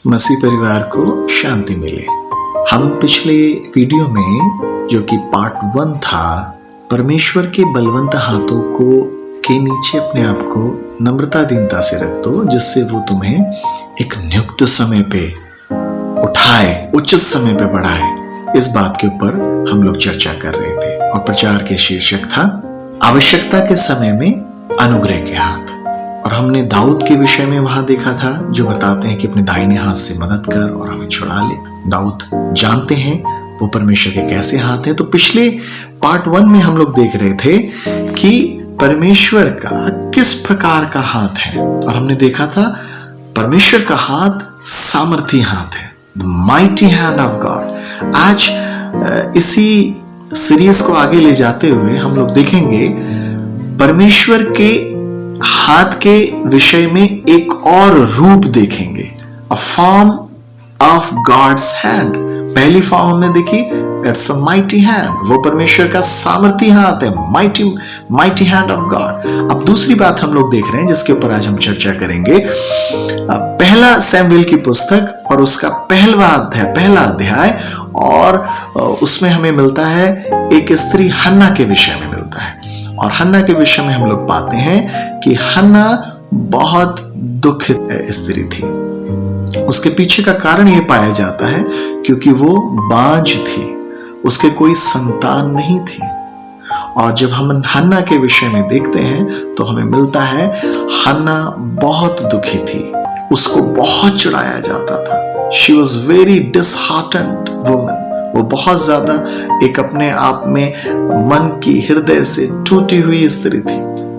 मसीह परिवार को शांति मिले। हम पिछले वीडियो में, जो कि पार्ट 1 था, परमेश्वर के बलवंत हाथों को के नीचे अपने आप को नम्रता दीनता से रख दो, जिससे वो तुम्हें एक नियुक्त समय पे उठाए, उचित समय पे बढ़ाए। इस बात के ऊपर हम लोग चर्चा कर रहे थे और प्रचार के शीर्षक था आवश्यकता के समय में अनुग्रह के हाथ। और हमने दाऊद के विषय में वहां देखा था, जो बताते हैं कि अपने दाहिने हाथ से मदद कर और हमें छुड़ा ले। दाऊद जानते हैं वो परमेश्वर के कैसे हाथ हैं। तो पिछले पार्ट 1 में हम लोग देख रहे थे कि परमेश्वर का किस प्रकार का हाथ है, और हमने देखा था परमेश्वर का हाथ सामर्थी हाथ है, the mighty hand of God. आज इसी सीरीज को आगे ले जाते हुए हम लोग देखेंगे परमेश्वर के हाथ के विषय में एक और रूप देखेंगे, a form of God's hand. पहली फॉर्म हमने देखी, इट्स अ माइटी हैंड, वो परमेश्वर का सामर्थी हाथ है, माइटी हैंड ऑफ गॉड। अब दूसरी बात हम लोग देख रहे हैं जिसके ऊपर आज हम चर्चा करेंगे, पहला सैमुएल की पुस्तक और उसका पहला अध्याय, और उसमें हमें मिलता है एक स्त्री हन्ना के विषय में मिलता है। और हन्ना के विषय में हम लोग पाते हैं कि हन्ना बहुत दुखित स्त्री थी। उसके पीछे का कारण यह पाया जाता है क्योंकि वो बांझ थी, उसके कोई संतान नहीं थी। और जब हम हन्ना के विषय में देखते हैं तो हमें मिलता है हन्ना बहुत दुखी थी, उसको बहुत चिढ़ाया जाता था। She was very disheartened woman, वो बहुत ज्यादा एक अपने आप में मन की हृदय से टूटी हुई स्त्री थी।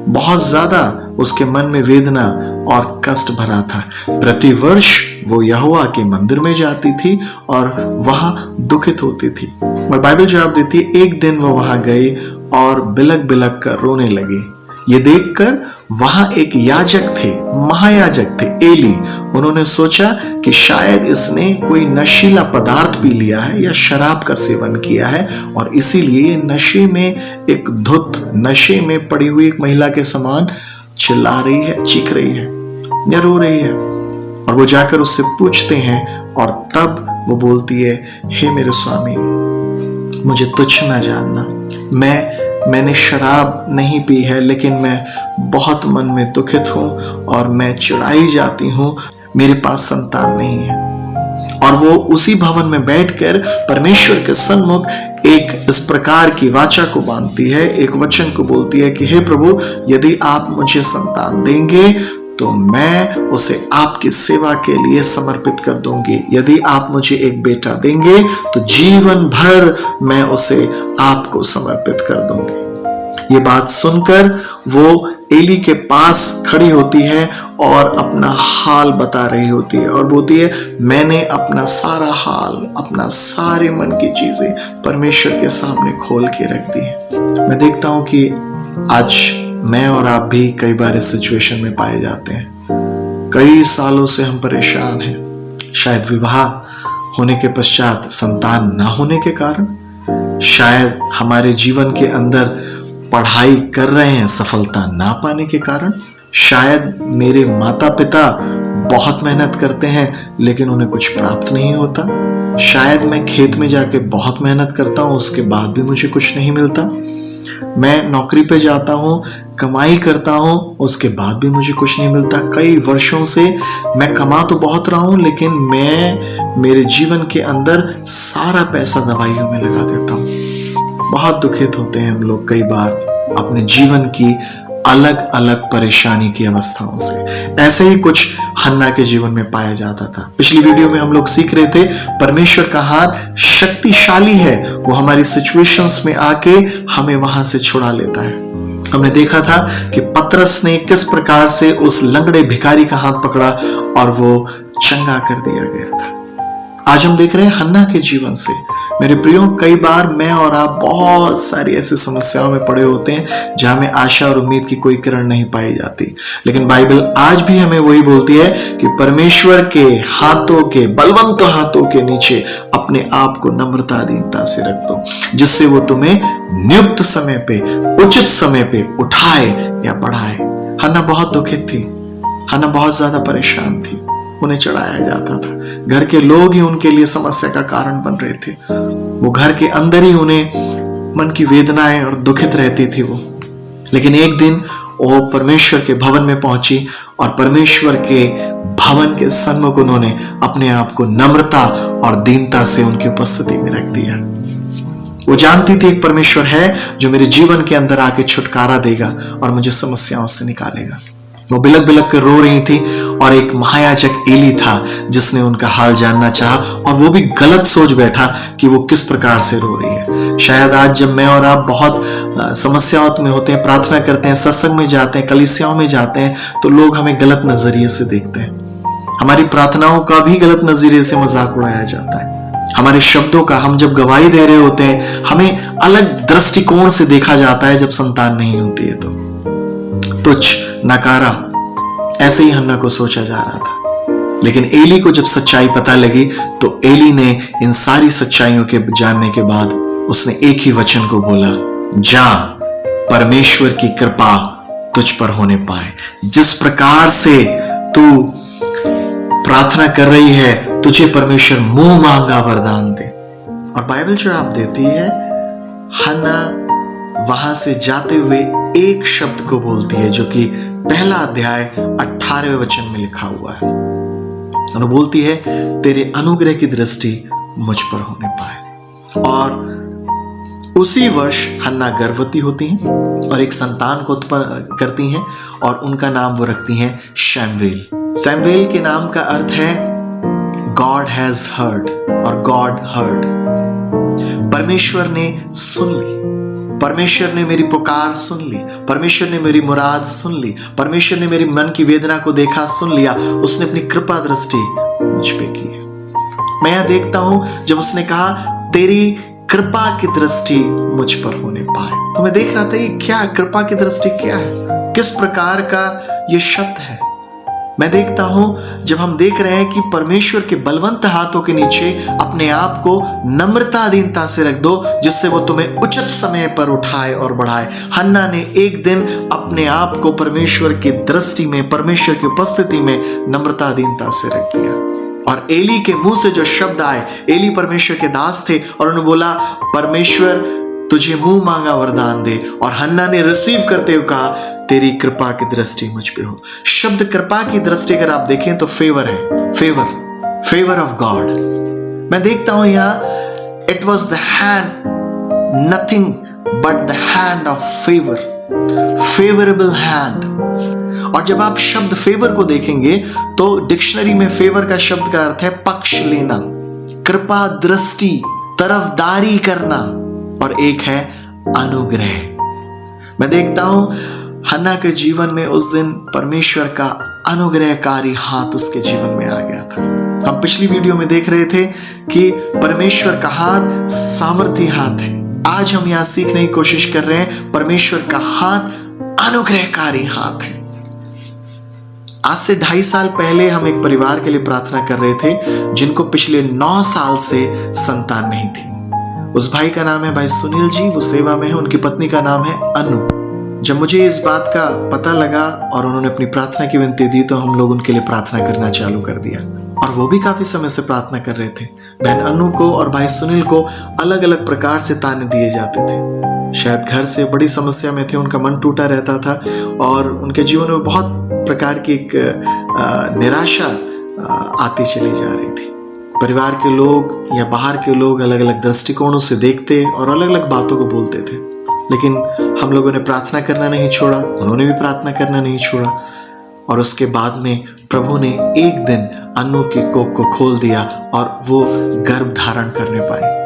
बहुत ज्यादा उसके मन में वेदना और कष्ट भरा था। प्रतिवर्ष वो यहोवा के मंदिर में जाती थी और वहां दुखित होती थी। और बाइबल जवाब देती है, एक दिन वो वहां गई और बिलक बिलक कर रोने लगी। ये देखकर वहां एक याजक थे, महायाजक थे, एली। उन्होंने सोचा कि शायद इसने कोई नशीला पदार्थ पी लिया है या शराब का सेवन किया है, और इसीलिए नशे में एक धुत, नशे में पड़ी हुई एक महिला के समान चिल्ला रही है, चीख रही है या रो रही है। और वो जाकर उससे पूछते हैं और तब वो बोलती है, हे मेरे स्वामी, मुझे तुच्छ ना जानना, मैंने शराब नहीं पी है, लेकिन मैं बहुत मन में दुखित हूं और मैं चिढ़ाई जाती हूं, मेरे पास संतान नहीं है। और वो उसी भवन में बैठकर परमेश्वर के सन्मुख एक इस प्रकार की वाचा को बांधती है, एक वचन को बोलती है कि हे प्रभु, यदि आप मुझे संतान देंगे तो मैं उसे आपकी सेवा के लिए समर्पित कर दूंगी। यदि आप मुझे एक बेटा देंगे तो जीवन भर मैं उसे आपको समर्पित कर दूंगी। ये बात सुनकर वो एली के पास खड़ी होती है और अपना हाल बता रही होती है और बोलती है, मैंने अपना सारा हाल, अपना सारे मन की चीजें परमेश्वर के सामने खोल के रख दी है। मैं देखता हूं कि आज मैं और आप भी कई बार इस सिचुएशन में पाए जाते हैं। कई सालों से हम परेशान हैं, शायद विवाह होने के पश्चात संतान ना होने के कारण, शायद हमारे जीवन के अंदर पढ़ाई कर रहे हैं सफलता ना पाने के कारण, शायद मेरे माता पिता बहुत मेहनत करते हैं लेकिन उन्हें कुछ प्राप्त नहीं होता, शायद मैं खेत में जाके बहुत मेहनत करता हूं, उसके बाद भी मुझे कुछ नहीं मिलता, मैं नौकरी पे जाता हूँ, कमाई करता हूँ, उसके बाद भी मुझे कुछ नहीं मिलता। कई वर्षों से मैं कमा तो बहुत रहा हूँ, लेकिन मैं मेरे जीवन के अंदर सारा पैसा दवाइयों में लगा देता हूँ। बहुत दुखित होते हैं हम लोग कई बार अपने जीवन की अलग अलग परेशानी की अवस्थाओं से। ऐसे ही कुछ हन्ना के जीवन में पाया जाता था। पिछली वीडियो में हम लोग सीख रहे थे परमेश्वर का हाथ शक्तिशाली है, वो हमारी सिचुएशंस में आके हमें वहां से छुड़ा लेता है। हमने देखा था कि पतरस ने किस प्रकार से उस लंगड़े भिखारी का हाथ पकड़ा और वो चंगा कर दिया गया था। आज हम देख रहे हैं हन्ना के जीवन से। मेरे प्रियो, कई बार मैं और आप बहुत सारी ऐसी समस्याओं में पड़े होते हैं जहां में आशा और उम्मीद की कोई किरण नहीं पाई जाती, लेकिन बाइबल आज भी हमें वही बोलती है कि परमेश्वर के हाथों के, बलवंत हाथों के नीचे अपने आप को नम्रता दीनता से रख दो, जिससे वो तुम्हें नियुक्त समय पे, उचित समय पे उठाए या बढ़ाए। हन्ना बहुत दुखित थी, हन्ना बहुत ज्यादा परेशान थी। उन्हें चढ़ाया जाता था। घर के लोग ही उनके लिए समस्या का कारण बन रहे थे। वो घर के अंदर ही उन्हें मन की वेदनाएं और दुखित रहती थी वो। लेकिन एक दिन वो परमेश्वर के भवन में पहुंची और परमेश्वर के भवन के सन्मुख उन्होंने अपने आप को नम्रता और दीनता से उनकी उपस्थिति में रख दिया। वो जानती थी एक परमेश्वर है जो मेरे जीवन के अंदर आके छुटकारा देगा और मुझे समस्याओं से निकालेगा। वो बिलक बिलक कर रो रही थी और एक महायाजक एली था जिसने उनका हाल जानना चाहा और वो भी गलत सोच बैठा कि वो किस प्रकार से रो रही है। शायद आज जब मैं और आप बहुत समस्याओं में होते हैं, प्रार्थना करते हैं, सत्संग में जाते हैं, कलीसियाओं में जाते हैं, तो लोग हमें गलत नजरिए से देखते हैं। हमारी प्रार्थनाओं का भी गलत नजरिए से मजाक उड़ाया जाता है। हमारे शब्दों का, हम जब गवाही दे रहे होते हैं, हमें अलग दृष्टिकोण से देखा जाता है जब संतान नहीं होती है तो। तुच्छ, नकारा, ऐसे ही हन्ना को सोचा जा रहा था। लेकिन एली को जब सच्चाई पता लगी तो एली ने इन सारी सच्चाइयों के जानने के बाद उसने एक ही वचन को बोला, जा, परमेश्वर की कृपा तुझ पर होने पाए। जिस प्रकार से तू प्रार्थना कर रही है, तुझे परमेश्वर मुंह मांगा वरदान दे। और बाइबल जो आप देती है, हन्ना वहां से जाते हुए एक शब्द को बोलती है जो कि पहला अध्याय 18वें वचन में लिखा हुआ है। और बोलती है, तेरे अनुग्रह की दृष्टि मुझ पर होने पाए। और उसी वर्ष हन्ना गर्भवती होती हैं और एक संतान को उत्पन्न करती हैं और उनका नाम वो रखती हैं शैमुएल। शैमुएल के नाम का अर्थ है गॉड हैज हर्ड और गॉड हर्ड। परमेश्वर ने सुन ली, परमेश्वर ने मेरी पुकार सुन ली, परमेश्वर ने मेरी मुराद सुन ली, परमेश्वर ने मेरी मन की वेदना को देखा, सुन लिया। उसने अपनी कृपा दृष्टि मुझ पे की है। मैं यह देखता हूं जब उसने कहा तेरी कृपा की दृष्टि मुझ पर होने पाए, तो मैं देख रहा था ये क्या कृपा की दृष्टि क्या है, किस प्रकार का ये शब्द है। मैं देखता हूं जब हम देख रहे हैं कि परमेश्वर के बलवंत हाथों के नीचे अपने आप को नम्रता दीनता से रख दो, जिससे वो तुम्हें उचित समय पर उठाए और बढ़ाए। हन्ना ने एक दिन अपने आप को परमेश्वर की दृष्टि में, परमेश्वर की उपस्थिति में नम्रता दीनता से रख दिया। और एली के मुंह से जो शब्द आए, एली परमेश्वर के दास थे और उन्होंने बोला, परमेश्वर तुझे मुंह मांगा वरदान दे। और हन्ना ने रिसीव करते हुए कहा, तेरी कृपा की दृष्टि मुझ पे हो। शब्द कृपा की दृष्टि अगर आप देखें तो फेवर है, फेवर ऑफ गॉड। मैं देखता हूं यहां, it was the hand, nothing but the hand of favour, favourable hand. और जब आप शब्द फेवर को देखेंगे तो डिक्शनरी में फेवर का शब्द का अर्थ है पक्ष लेना, कृपा दृष्टि, तरफदारी करना, और एक है अनुग्रह। मैं देखता हूं हन्ना के जीवन में उस दिन परमेश्वर का अनुग्रहकारी हाथ उसके जीवन में आ गया था। हम पिछली वीडियो में देख रहे थे कि परमेश्वर का हाथ सामर्थी हाथ है। आज हम यहां सीखने की कोशिश कर रहे हैं, परमेश्वर का हाथ अनुग्रहकारी हाथ है। आज से 2.5 साल पहले हम एक परिवार के लिए प्रार्थना कर रहे थे जिनको पिछले 9 साल से संतान नहीं थी। उस भाई का नाम है भाई सुनील जी, वो सेवा में है। उनकी पत्नी का नाम है अनु। जब मुझे इस बात का पता लगा और उन्होंने अपनी प्रार्थना की विनती दी तो हम लोग उनके लिए प्रार्थना करना चालू कर दिया। और वो भी काफी समय से प्रार्थना कर रहे थे। बहन अनु को और भाई सुनील को अलग अलग प्रकार से ताने दिए जाते थे। शायद घर से बड़ी समस्या में थे, उनका मन टूटा रहता था और उनके जीवन में बहुत प्रकार की एक निराशा आती चली जा रही थी। परिवार के लोग या बाहर के लोग अलग अलग दृष्टिकोणों से देखते और अलग अलग बातों को बोलते थे। लेकिन हम लोगों ने प्रार्थना करना नहीं छोड़ा, उन्होंने भी प्रार्थना करना नहीं छोड़ा। और उसके बाद में प्रभु ने एक दिन अनु की कोख को खोल दिया और वो गर्भ धारण करने पाए।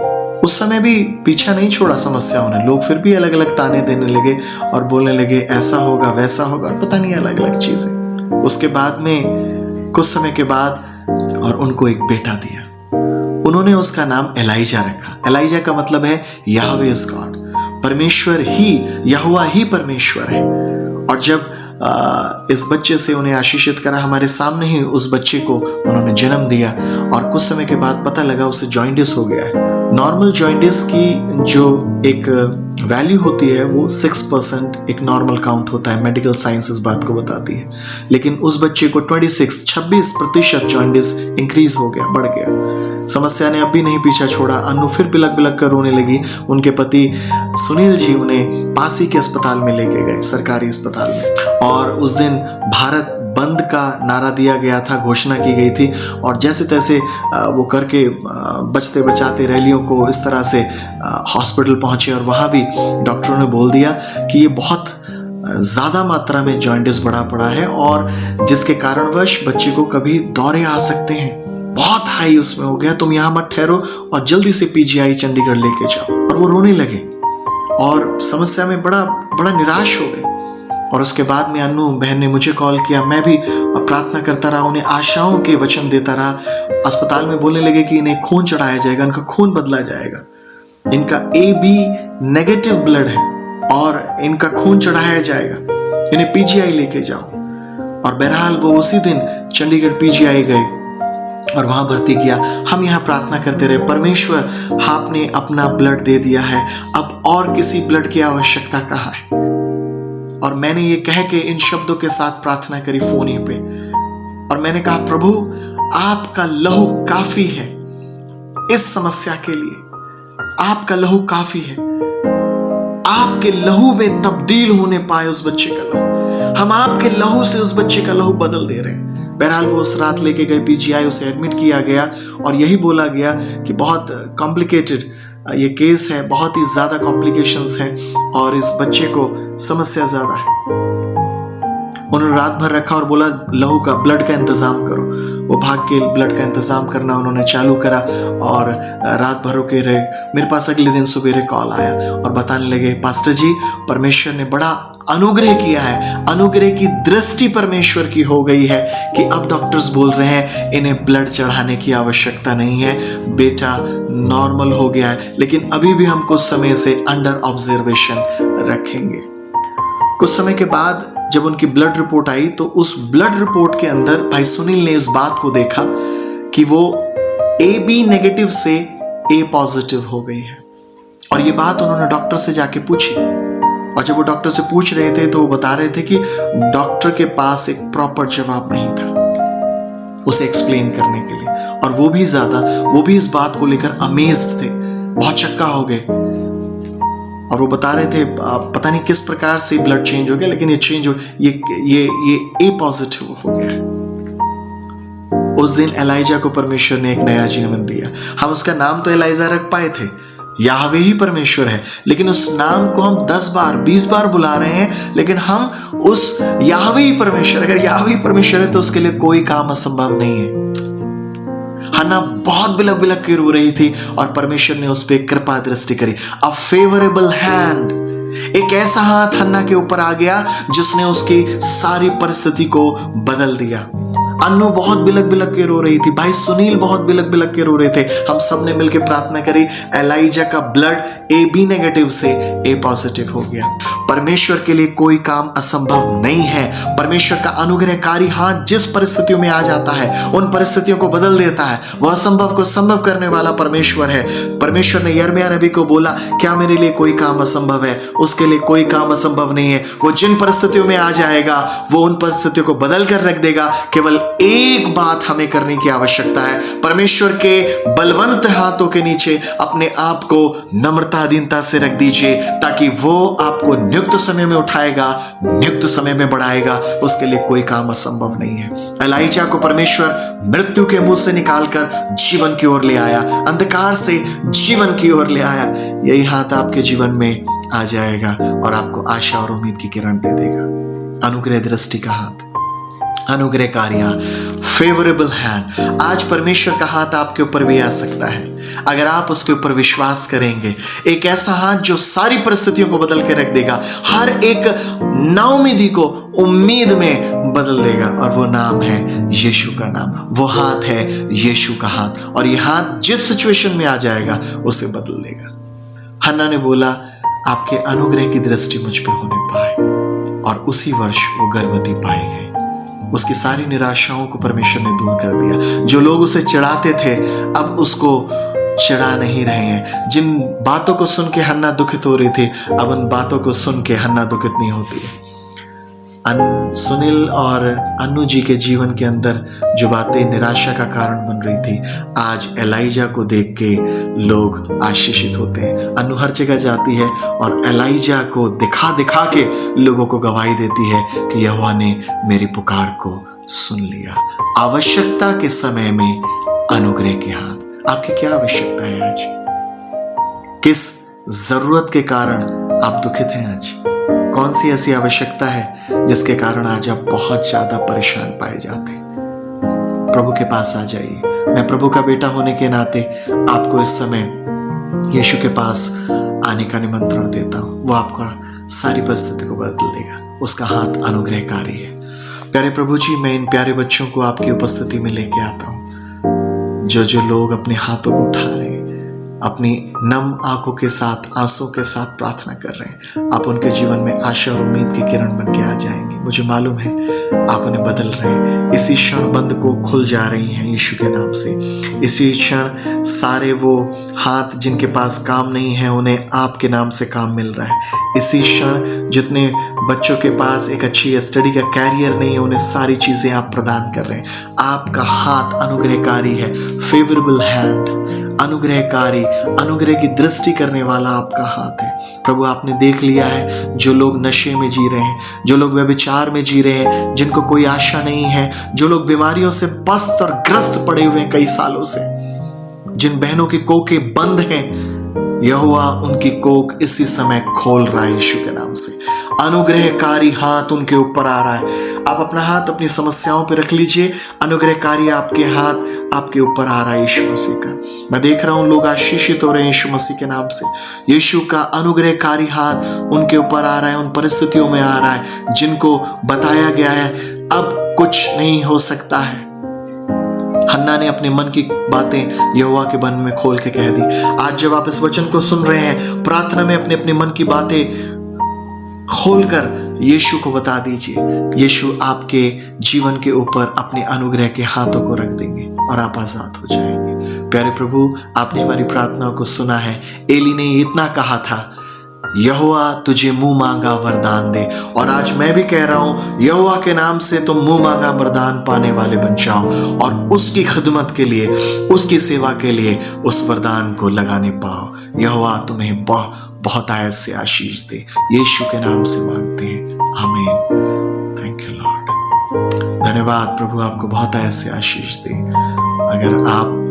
उस समय भी पीछा नहीं छोड़ा समस्याओं ने। लोग फिर भी अलग अलग ताने देने लगे और बोलने लगे ऐसा होगा वैसा होगा और पता नहीं अलग अलग चीजें। उसके बाद में कुछ समय के बाद और उनको एक बेटा दिया। उन्होंने उसका नाम एलाइजा रखा। एलाइजा का मतलब है याहवे इज गॉड, परमेश्वर ही, यहोवा ही परमेश्वर है। और जब इस बच्चे से उन्हें आशीषित करा, हमारे सामने ही उस बच्चे को उन्होंने जन्म दिया। और कुछ समय के बाद पता लगा उसे जॉइंटिस हो गया है नॉर्मल जॉइंटिस की जो एक वैल्यू होती है वो 6% एक नॉर्मल काउंट होता है, मेडिकल साइंस इस बात को बताती है। लेकिन उस बच्चे को 26% जॉइंटिस इंक्रीज हो गया, बढ़ गया। समस्या ने अब भी नहीं पीछा छोड़ा। अन्नू फिर बिलक बिलक कर रोने लगी। उनके पति सुनील जी उन्हें पास ही के अस्पताल में लेके गए, सरकारी अस्पताल में। और उस दिन भारत बंद का नारा दिया गया था, घोषणा की गई थी। और जैसे तैसे वो करके बचते बचाते रैलियों को इस तरह से हॉस्पिटल पहुंचे। और वहाँ भी डॉक्टरों ने बोल दिया कि ये बहुत ज़्यादा मात्रा में जॉइंटिस बढ़ा पड़ा है और जिसके कारणवश बच्चे को कभी दौरे आ सकते हैं। बहुत हाई उसमें हो गया, तुम यहाँ मत ठहरो और जल्दी से पीजीआई चंडीगढ़ लेके जाओ। और वो रोने लगे और समस्या में बड़ा निराश हो गए। और उसके बाद में अन्नू बहन ने मुझे कॉल किया। मैं भी प्रार्थना करता रहा, उन्हें आशाओं के वचन देता रहा। अस्पताल में बोलने लगे कि इन्हें खून चढ़ाया जाएगा, इनका खून बदला जाएगा, इनका AB नेगेटिव ब्लड है और इनका खून चढ़ाया जाएगा, इन्हें पीजीआई लेके जाओ। और बहरहाल वो उसी दिन चंडीगढ़ पीजीआई गए और वहां भर्ती किया। हम यहाँ प्रार्थना करते रहे, परमेश्वर आपने अपना ब्लड दे दिया है, अब और किसी ब्लड की आवश्यकता कहाँ है। और मैंने ये कह के इन शब्दों के साथ प्रार्थना करी फोन ही पे। और मैंने कहा, प्रभु आपका लहू काफी है इस समस्या के लिए, आपका लहू काफी है। आपके लहू में तब्दील होने पाए उस बच्चे का लहू। हम आपके लहू से उस बच्चे का लहू बदल दे रहे हैं। बहरहाल वो उस रात लेके गए पीजीआई, उसे एडमिट किया गया और यही बोला गया कि बहुत कॉम्प्लिकेटेड ये केस है, बहुत ही ज्यादा कॉम्प्लिकेशंस हैं और इस बच्चे को समस्या ज्यादा है। उन्होंने रात भर रखा और बोला लहू का, ब्लड का इंतजाम करो। वो भाग के ब्लड का इंतजाम करना उन्होंने चालू करा और रात भर रुके रहे। मेरे पास अगले दिन सवेरे कॉल आया और बताने लगे, पास्टर जी परमेश्वर ने बड़ा अनुग्रह किया है, अनुग्रह की दृष्टि परमेश्वर की हो गई है कि अब डॉक्टर्स बोल रहे हैं इन्हें ब्लड चढ़ाने की आवश्यकता नहीं है, बेटा नॉर्मल हो गया है, लेकिन अभी भी हम कुछ समय से अंडर ऑब्जर्वेशन रखेंगे। कुछ समय के बाद जब उनकी ब्लड रिपोर्ट आई तो उस ब्लड रिपोर्ट के अंदर भाई सुनील ने इस बात को देखा कि वो AB नेगेटिव से A पॉजिटिव हो गई है। और ये बात उन्होंने डॉक्टर से जाके पूछी। और जब वो डॉक्टर से पूछ रहे थे तो वो बता रहे थे कि डॉक्टर के पास एक प्रॉपर जवाब नहीं था उसे एक्सप्लेन करने के लिए। और वो भी इस बात को लेकर अमेज्ड थे, बहुत चक्का हो गए। और वो बता रहे थे पता नहीं किस प्रकार से ब्लड चेंज हो गया, लेकिन ये चेंज हो ये A पॉजिटिव हो गया। उस दिन एलाइजा को परमेश्वर ने एक नया जीवन दिया। हम उसका नाम तो एलाइजा रख पाए थे, याहवे ही परमेश्वर है, लेकिन उस नाम को हम 10 बार 20 बार बुला रहे हैं, लेकिन हम उस याहवे ही परमेश्वर, अगर याहवे ही परमेश्वर है तो उसके लिए कोई काम असंभव नहीं है। हन्ना बहुत बिलक बिलक के रो रही थी और परमेश्वर ने उस पर कृपा दृष्टि करी। अ फेवरेबल हैंड, एक ऐसा हाथ हन्ना के ऊपर आ गया जिसने उसकी सारी परिस्थिति को बदल दिया। अन्नू बहुत बिलक बिलक के रो रही थी, भाई सुनील बहुत बिलक बिलक के रो रहे थे। हम सब ने मिलकर प्रार्थना करी, एलाइजा का ब्लड AB नेगेटिव से A पॉजिटिव हो गया। परमेश्वर के लिए कोई काम असंभव नहीं है। परमेश्वर का अनुग्रहकारी हाथ जिस परिस्थितियों में आ जाता है उन परिस्थितियों को बदल देता है। वह असंभव को संभव करने वाला परमेश्वर है। परमेश्वर ने यिर्मयाह नबी को बोला, क्या मेरे लिए कोई काम असंभव है? उसके लिए कोई काम असंभव नहीं है। वो जिन परिस्थितियों में आ जाएगा वो उन परिस्थितियों को बदल कर रख देगा। केवल एक बात हमें करने की आवश्यकता है, परमेश्वर के बलवंत हाथों के नीचे अपने आप को नम्रता दीनता से रख दीजिए, ताकि वो आपको नियुक्त समय में उठाएगा, नियुक्त समय में बढ़ाएगा। उसके लिए कोई काम असंभव नहीं है। एलाइजा को परमेश्वर मृत्यु के मुंह से निकालकर जीवन की ओर ले आया, अंधकार से जीवन की ओर ले आया। यही हाथ आपके जीवन में आ जाएगा और आपको आशा और उम्मीद की किरण दे देगा। अनुग्रह दृष्टि का हाथ, अनुग्रहकारी हाथ, फेवरेबल हैंड। आज परमेश्वर का हाथ आपके ऊपर भी आ सकता है अगर आप उसके ऊपर विश्वास करेंगे। एक ऐसा हाथ जो सारी परिस्थितियों को बदल के रख देगा, हर एक नाउमीदी को उम्मीद में बदल देगा। और वो नाम है यीशु का नाम, वो हाथ है यीशु का हाथ। और ये हाथ जिस सिचुएशन में आ जाएगा उसे बदल देगा। हन्ना ने बोला, आपके अनुग्रह की दृष्टि मुझ पे होने पाए, और उसी वर्ष वो गर्भवती पाई गई। उसकी सारी निराशाओं को परमेश्वर ने दूर कर दिया। जो लोग उसे चिढ़ाते थे अब उसको चिढ़ा नहीं रहे हैं। जिन बातों को सुन के हन्ना दुखित हो रही थी, अब उन बातों को सुन के हन्ना दुखित नहीं होती है। सुनील और अनु जी के जीवन के अंदर जो बातें निराशा का कारण बन रही थी, आज एलाइजा को देख के लोग आशीषित होते हैं। अनु हर जगह जाती है और एलाइजा को दिखा दिखा के लोगों को गवाही देती है कि यहोवा ने मेरी पुकार को सुन लिया। आवश्यकता के समय में अनुग्रह के हाथ। आपकी क्या आवश्यकता है आज? किस जरूरत के कारण आप दुखित हैं आज? कौन सी ऐसी आवश्यकता है जिसके कारण आज आप बहुत ज्यादा परेशान पाए जाते हैं? प्रभु के पास आ जाइए। मैं प्रभु का बेटा होने के नाते आपको इस समय यीशु के पास आने का निमंत्रण देता हूं। वो आपका सारी परिस्थिति को बदल देगा। उसका हाथ अनुग्रहकारी है। प्यारे प्रभु जी, मैं इन प्यारे बच्चों को आपकी उपस्थिति में लेके आता हूं। जो लोग अपने हाथों को उठा रहे हैं, अपनी नम आंखों के साथ, आंसू के साथ प्रार्थना कर रहे हैं, आप उनके जीवन में आशा और उम्मीद की किरण बन के आ जाएंगे। मुझे मालूम है आप उन्हें बदल रहे हैं। इसी क्षण बंद को खुल जा रही हैं यीशु के नाम से। इसी क्षण सारे वो हाथ जिनके पास काम नहीं है, उन्हें आपके नाम से काम मिल रहा है। इसी क्षण जितने बच्चों के पास एक अच्छी स्टडी का कैरियर नहीं है, उन्हें सारी चीजें आप प्रदान कर रहे हैं। आपका हाथ अनुग्रहकारी है। फेवरेबल हैंड, अनुग्रहकारी, अनुग्रह की दृष्टि करने वाला आपका हाथ है। प्रभु, आपने देख लिया है जो लोग नशे में जी रहे हैं, जो लोग व्यभिचार में जी रहे हैं, जिनको कोई आशा नहीं है, जो लोग बीमारियों से पस्त और ग्रस्त पड़े हुए हैं कई सालों से, जिन बहनों की कोखें बंद हैं, यहोवा उनकी कोख इसी समय खोल रहा है यीशु के नाम से। अनुग्रहकारी हाथ उनके ऊपर आ रहा है। आप अपना हाथ अपनी समस्याओं पे रख लीजिए। अनुग्रहकारी आपके हाथ आपके ऊपर आ रहा है यीशु मसीह का। मैं देख रहा हूं लोग आशीषित हो रहे हैं यीशु मसीह के नाम से। यीशु का अनुग्रहकारी हाथ उनके ऊपर आ रहा है, उन परिस्थितियों में आ रहा है जिनको बताया गया है अब कुछ नहीं हो सकता है। हन्ना ने अपने मन की बातें यहोवा के मन में खोल के कह दी। आज जब आप इस वचन को सुन रहे हैं, प्रार्थना में अपने अपने मन की बातें खोलकर यीशु को बता दीजिए। यीशु आपके जीवन के ऊपर अपने अनुग्रह के हाथों को रख देंगे और आप आजाद हो जाएंगे। प्यारे प्रभु, आपने हमारी प्रार्थनाओं को सुना है। एली ने इतना कहा था, यहोवा तुझे मुंह मांगा वरदान दे, और आज मैं भी कह रहा हूं, यहोवा के नाम से तुम मुंह मांगा वरदान पाने वाले बन जाओ और उसकी खिदमत के लिए, उसकी सेवा के लिए उस वरदान को लगाने पाओ। यहोवा तुम्हें बहुत आयत से आशीष दे। यीशु के नाम से मांगते हैं, आमीन। Thank you Lord. धन्यवाद प्रभु, आपको बहुत आयत से आशीष दे। अगर आप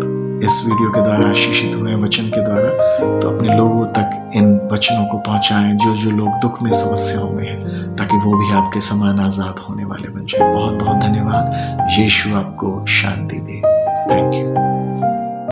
इस वीडियो के द्वारा आशीषित हुए, वचन के द्वारा, तो अपने लोगों तक इन वचनों को पहुंचाएं जो लोग दुख में, समस्याओं में हैं, ताकि वो भी आपके समान आजाद होने वाले बन जाए। बहुत बहुत धन्यवाद। यीशु आपको शांति दे। Thank you.